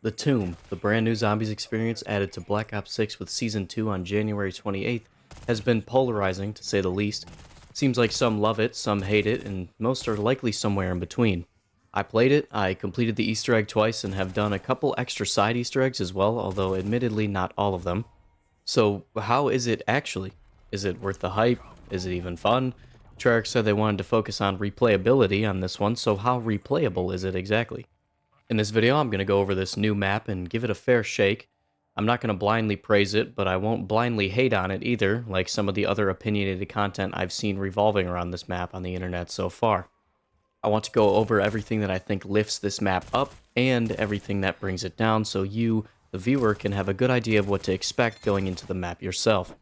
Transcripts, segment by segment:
The Tomb, the brand new zombies experience added to Black Ops 6 with Season 2 on January 28th, has been polarizing to say the least. Seems like some love it, some hate it, and most are likely somewhere in between. I played it, I completed the Easter egg twice, and have done a couple extra side Easter eggs as well, although admittedly not all of them. So, how is it actually? Is it worth the hype? Is it even fun? Treyarch said they wanted to focus on replayability on this one, so how replayable is it exactly? In this video, I'm going to go over this new map and give it a fair shake. I'm not going to blindly praise it, but I won't blindly hate on it either, like some of the other opinionated content I've seen revolving around this map on the internet so far. I want to go over everything that I think lifts this map up and everything that brings it down so you, the viewer, can have a good idea of what to expect going into the map yourself.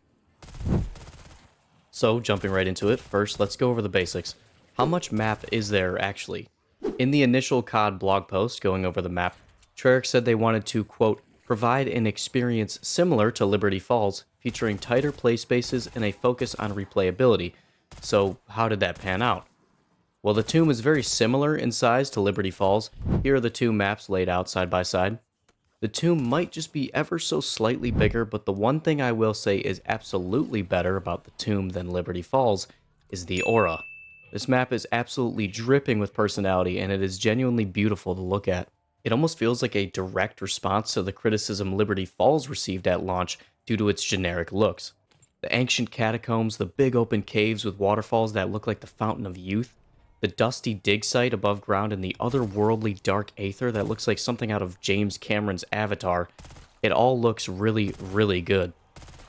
So, jumping right into it, first let's go over the basics. How much map is there actually? In the initial COD blog post going over the map, Treyarch said they wanted to, quote, provide an experience similar to Liberty Falls, featuring tighter play spaces and a focus on replayability. So, how did that pan out? Well, the tomb is very similar in size to Liberty Falls. Here are the two maps laid out side by side. The tomb might just be ever so slightly bigger, but the one thing I will say is absolutely better about the tomb than Liberty Falls is the aura. This map is absolutely dripping with personality, and it is genuinely beautiful to look at. It almost feels like a direct response to the criticism Liberty Falls received at launch due to its generic looks. The ancient catacombs, the big open caves with waterfalls that look like the Fountain of Youth, the dusty dig site above ground, and the otherworldly dark aether that looks like something out of James Cameron's Avatar. It all looks really, really good.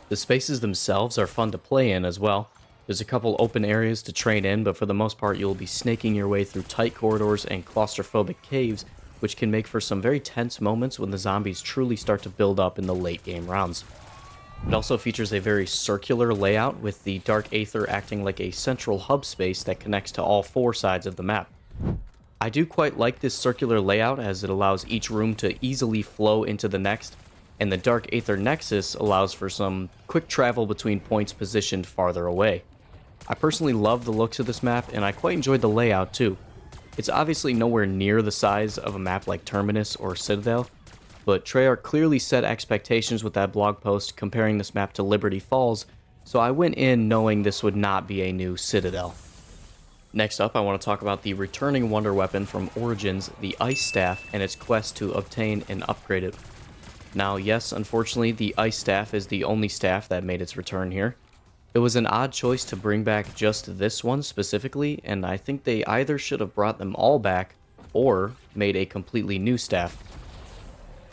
The spaces themselves are fun to play in as well. There's a couple open areas to train in, but for the most part you'll be snaking your way through tight corridors and claustrophobic caves, which can make for some very tense moments when the zombies truly start to build up in the late game rounds. It also features a very circular layout, with the dark aether acting like a central hub space that connects to all four sides of the map. I do quite like this circular layout, as it allows each room to easily flow into the next, and the dark aether nexus allows for some quick travel between points positioned farther away. I personally love the looks of this map, and I quite enjoyed the layout too. It's obviously nowhere near the size of a map like Terminus or Citadel, but Treyarch clearly set expectations with that blog post comparing this map to Liberty Falls, so I went in knowing this would not be a new Citadel. Next up, I want to talk about the returning wonder weapon from Origins, the Ice Staff, and its quest to obtain and upgrade it. Now, yes, unfortunately, the Ice Staff is the only staff that made its return here. It was an odd choice to bring back just this one specifically, and I think they either should have brought them all back, or made a completely new staff.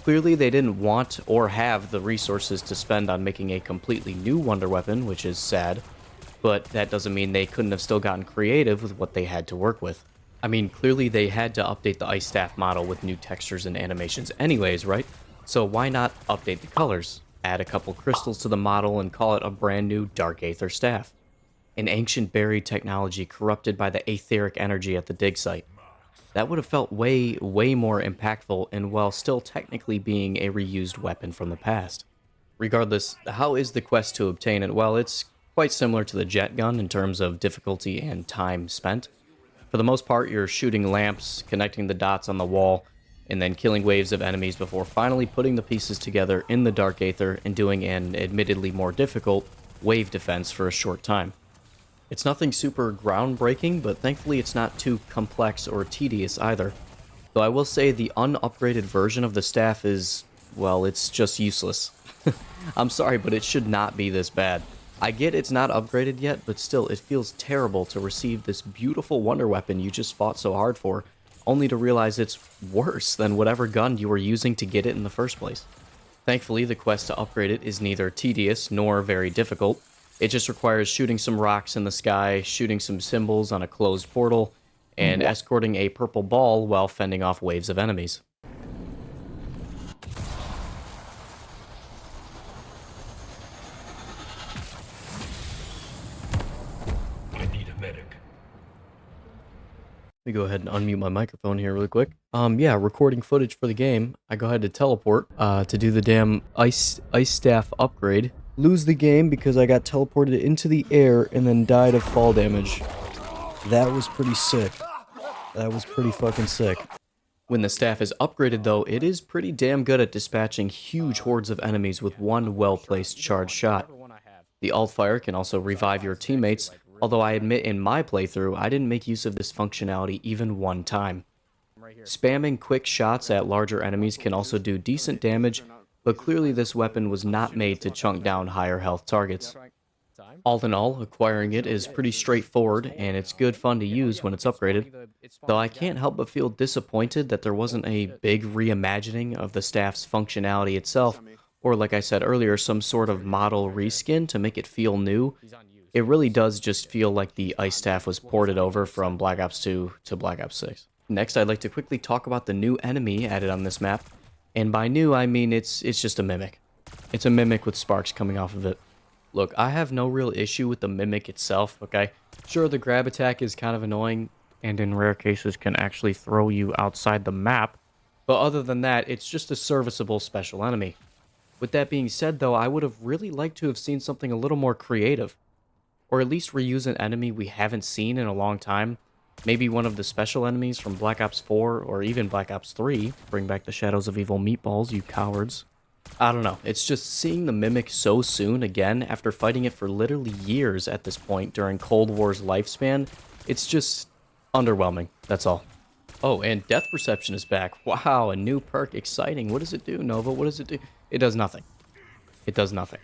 Clearly, they didn't want or have the resources to spend on making a completely new wonder weapon, which is sad, but that doesn't mean they couldn't have still gotten creative with what they had to work with. I mean, clearly they had to update the Ice Staff model with new textures and animations anyways, right? So why not update the colors? Add a couple crystals to the model and call it a brand new Dark Aether staff. An ancient buried technology corrupted by the aetheric energy at the dig site. That would have felt way more impactful, and while still technically being a reused weapon from the past. Regardless, how is the quest to obtain it? Well, it's quite similar to the jet gun in terms of difficulty and time spent. For the most part, you're shooting lamps, connecting the dots on the wall, and then killing waves of enemies before finally putting the pieces together in the Dark Aether and doing an admittedly more difficult wave defense for a short time. It's nothing super groundbreaking, but thankfully it's not too complex or tedious either. Though I will say the unupgraded version of the staff is, well, it's just useless. I'm sorry, but it should not be this bad. I get it's not upgraded yet, but still, it feels terrible to receive this beautiful wonder weapon you just fought so hard for, only to realize it's worse than whatever gun you were using to get it in the first place. Thankfully, the quest to upgrade it is neither tedious nor very difficult. It just requires shooting some rocks in the sky, shooting some symbols on a closed portal, and escorting a purple ball while fending off waves of enemies. I need a medic. Let me go ahead and unmute my microphone here really quick. Yeah, recording footage for the game. I go ahead to teleport to do the damn ice staff upgrade. Lose the game because I got teleported into the air and then died of fall damage. That was pretty sick. That was pretty fucking sick. When the staff is upgraded though, it is pretty damn good at dispatching huge hordes of enemies with one well-placed charge shot. The alt fire can also revive your teammates, although I admit in my playthrough I didn't make use of this functionality even one time. Spamming quick shots at larger enemies can also do decent damage, but clearly this weapon was not made to chunk down higher health targets. All in all, acquiring it is pretty straightforward, and it's good fun to use when it's upgraded, though I can't help but feel disappointed that there wasn't a big reimagining of the staff's functionality itself, or like I said earlier, some sort of model reskin to make it feel new. It really does just feel like the Ice Staff was ported over from Black Ops 2 to Black Ops 6. Next, I'd like to quickly talk about the new enemy added on this map, and by new I mean it's just a mimic. It's a mimic with sparks coming off of it. Look, I have no real issue with the mimic itself, okay? Sure, the grab attack is kind of annoying, and in rare cases can actually throw you outside the map, but other than that, it's just a serviceable special enemy. With that being said though, I would have really liked to have seen something a little more creative, or at least reuse an enemy we haven't seen in a long time. Maybe one of the special enemies from Black Ops 4 or even Black Ops 3. Bring back the Shadows of Evil meatballs, you cowards. I don't know, it's just seeing the Mimic so soon again after fighting it for literally years at this point during Cold War's lifespan, it's just underwhelming, that's all. Oh, and Death Perception is back. Wow, a new perk, exciting. What does it do, Nova? What does it do? It does nothing. It does nothing.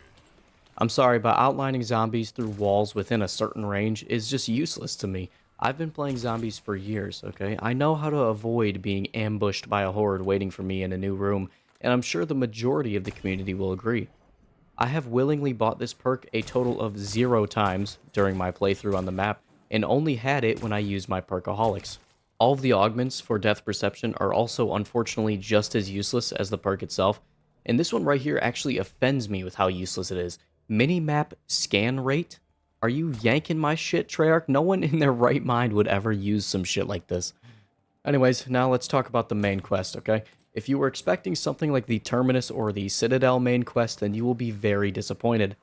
I'm sorry, but outlining zombies through walls within a certain range is just useless to me. I've been playing zombies for years, okay? I know how to avoid being ambushed by a horde waiting for me in a new room, and I'm sure the majority of the community will agree. I have willingly bought this perk a total of 0 times during my playthrough on the map, and only had it when I used my perkaholics. All of the augments for Death Perception are also unfortunately just as useless as the perk itself, and this one right here actually offends me with how useless it is. Minimap scan rate? Are you yanking my shit, Treyarch? No one in their right mind would ever use some shit like this. Anyways, now let's talk about the main quest, okay? If you were expecting something like the Terminus or the Citadel main quest, then you will be very disappointed.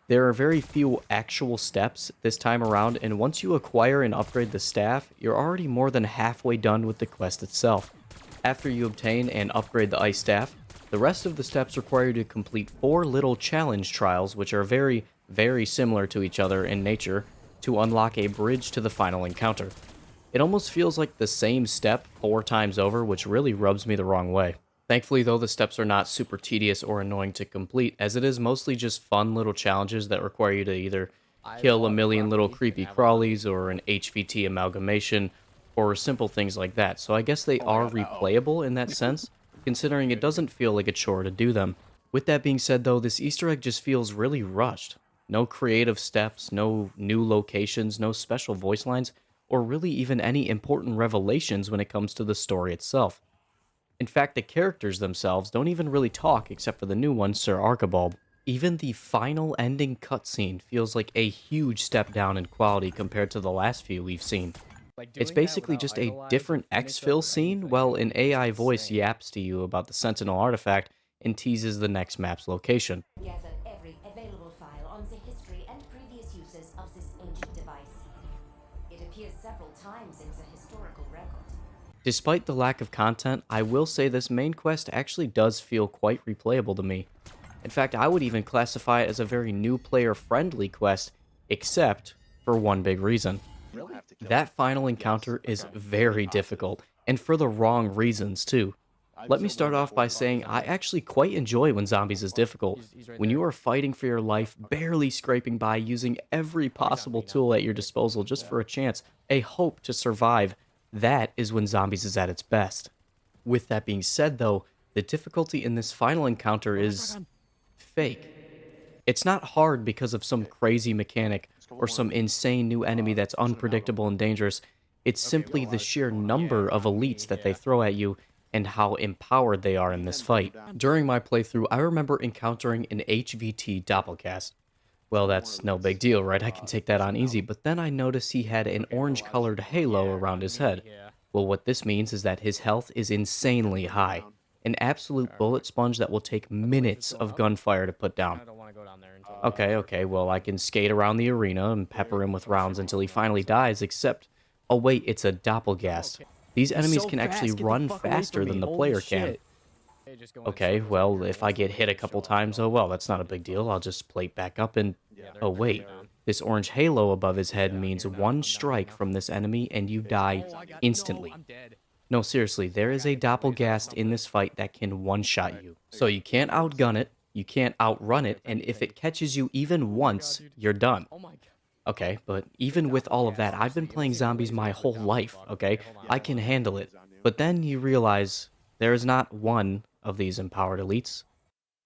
There are very few actual steps this time around, and once you acquire and upgrade the staff, you're already more than halfway done with the quest itself. After you obtain and upgrade the Ice Staff, the rest of the steps require you to complete 4 little challenge trials, which are very, very similar to each other in nature, to unlock a bridge to the final encounter. It almost feels like the same step 4 times over, which really rubs me the wrong way. Thankfully though, the steps are not super tedious or annoying to complete, as it is mostly just fun little challenges that require you to either kill a million little creepy crawlies or an HVT amalgamation, or simple things like that, so I guess they are replayable in that sense, considering it doesn't feel like a chore to do them. With that being said though, this Easter egg just feels really rushed. No creative steps, no new locations, no special voice lines, or really even any important revelations when it comes to the story itself. In fact, the characters themselves don't even really talk except for the new one, Sir Archibald. Even the final ending cutscene feels like a huge step down in quality compared to the last few we've seen. It's basically just a different exfil scene while an AI voice yaps to you about the Sentinel artifact and teases the next map's location. Gather every available file on the history and previous uses of this ancient device. It appears several times in the historical record. Despite the lack of content, I will say this main quest actually does feel quite replayable to me. In fact, I would even classify it as a very new player friendly quest, except for one big reason. That final encounter is very difficult, and for the wrong reasons too. Let me start off by saying I actually quite enjoy when zombies is difficult. When you are fighting for your life, barely scraping by, using every possible tool at your disposal just for a chance, a hope to survive, that is when zombies is at its best. With that being said though, the difficulty in this final encounter is fake. It's not hard because of some crazy mechanic or some insane new enemy that's unpredictable and dangerous. It's simply the sheer number of elites that they throw at you and how empowered they are in this fight. During my playthrough, I remember encountering an HVT doppelcast. Well, that's no big deal, right? I can take that on easy, but then I noticed he had an orange-colored halo around his head. Well, what this means is that his health is insanely high. An absolute bullet sponge that will take minutes of gunfire to put down. Okay, well, I can skate around the arena and pepper him with rounds until he finally dies, except... Oh wait, it's a doppelgast. These He's enemies so can fast, actually get the run fuck away faster from than me, the holy player can. shit. Okay, well, if I get hit a couple times, oh well, that's not a big deal. I'll just plate back up and... Oh wait, this orange halo above his head means one strike from this enemy and you die instantly. No, seriously, there is a doppelgast in this fight that can one-shot you. So you can't outgun it, you can't outrun it, and if it catches you even once, you're done. Okay, but even with all of that, I've been playing zombies my whole life, okay? I can handle it. But then you realize there is not one of these empowered elites.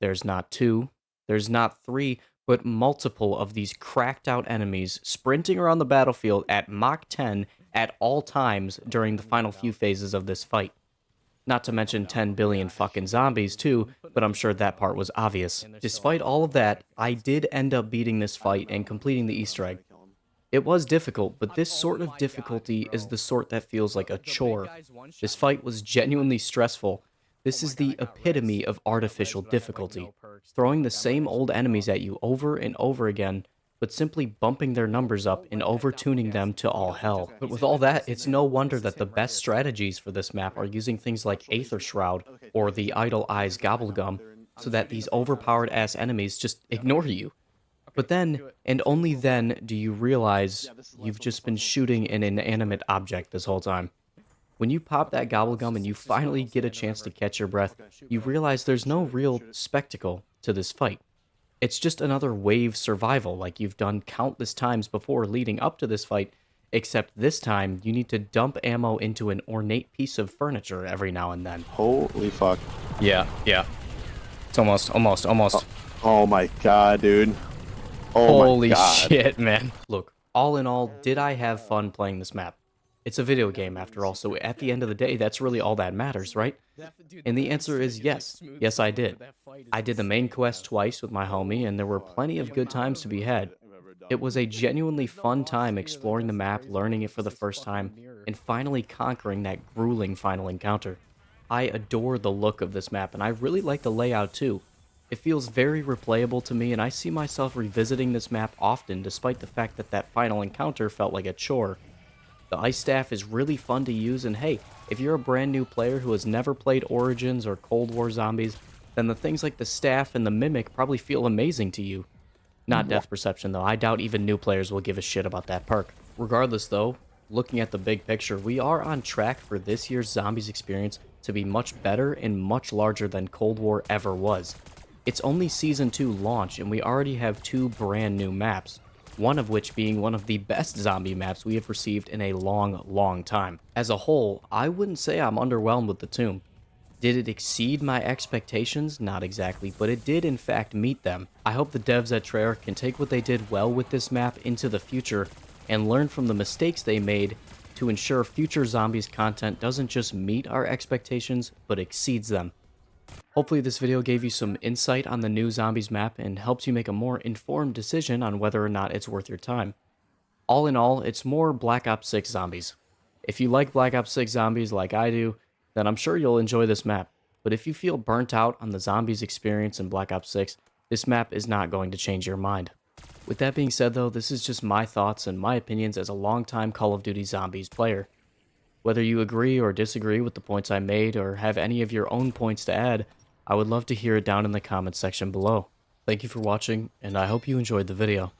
There's not two. There's not three, but multiple of these cracked out enemies sprinting around the battlefield at Mach 10 at all times during the final few phases of this fight. Not to mention 10 billion fucking zombies too, but I'm sure that part was obvious. Despite all of that, I did end up beating this fight and completing the Easter egg. It was difficult, but this sort of difficulty is the sort that feels like a chore. This fight was genuinely stressful. This is the epitome of artificial difficulty. Throwing the same old enemies at you over and over again, but simply bumping their numbers up and overtuning them to all hell. But with all that, it's no wonder that the best strategies for this map are using things like Aether Shroud or the Idle Eyes Gobblegum, so that these overpowered ass enemies just ignore you. But then, and only then, do you realize you've just been shooting an inanimate object this whole time. When you pop that gobblegum and you finally get a chance to catch your breath, you realize there's no real spectacle to this fight. It's just another wave survival like you've done countless times before leading up to this fight, except this time you need to dump ammo into an ornate piece of furniture every now and then. Holy fuck. Yeah. It's almost. Oh my god, dude. Oh Holy my god. shit, man. Look, all in all, did I have fun playing this map? It's a video game after all, so at the end of the day, that's really all that matters, right? And the answer is yes. Yes, I did. I did the main quest twice with my homie, and there were plenty of good times to be had. It was a genuinely fun time exploring the map, learning it for the first time, and finally conquering that grueling final encounter. I adore the look of this map, and I really like the layout too. It feels very replayable to me, and I see myself revisiting this map often despite the fact that that final encounter felt like a chore. The ice staff is really fun to use, and hey, if you're a brand new player who has never played Origins or Cold War Zombies, then the things like the staff and the mimic probably feel amazing to you. Not depth perception though, I doubt even new players will give a shit about that perk. Regardless though, looking at the big picture, we are on track for this year's Zombies experience to be much better and much larger than Cold War ever was. It's only Season 2 launch, and we already have 2 brand new maps, one of which being one of the best zombie maps we have received in a long time. As a whole, I wouldn't say I'm underwhelmed with the Tomb. Did it exceed my expectations? Not exactly, but it did in fact meet them. I hope the devs at Treyarch can take what they did well with this map into the future and learn from the mistakes they made to ensure future Zombies content doesn't just meet our expectations, but exceeds them. Hopefully this video gave you some insight on the new Zombies map and helps you make a more informed decision on whether or not it's worth your time. All in all, it's more Black Ops 6 Zombies. If you like Black Ops 6 Zombies like I do, then I'm sure you'll enjoy this map. But if you feel burnt out on the Zombies experience in Black Ops 6, this map is not going to change your mind. With that being said though, this is just my thoughts and my opinions as a longtime Call of Duty Zombies player. Whether you agree or disagree with the points I made or have any of your own points to add, I would love to hear it down in the comments section below. Thank you for watching, and I hope you enjoyed the video.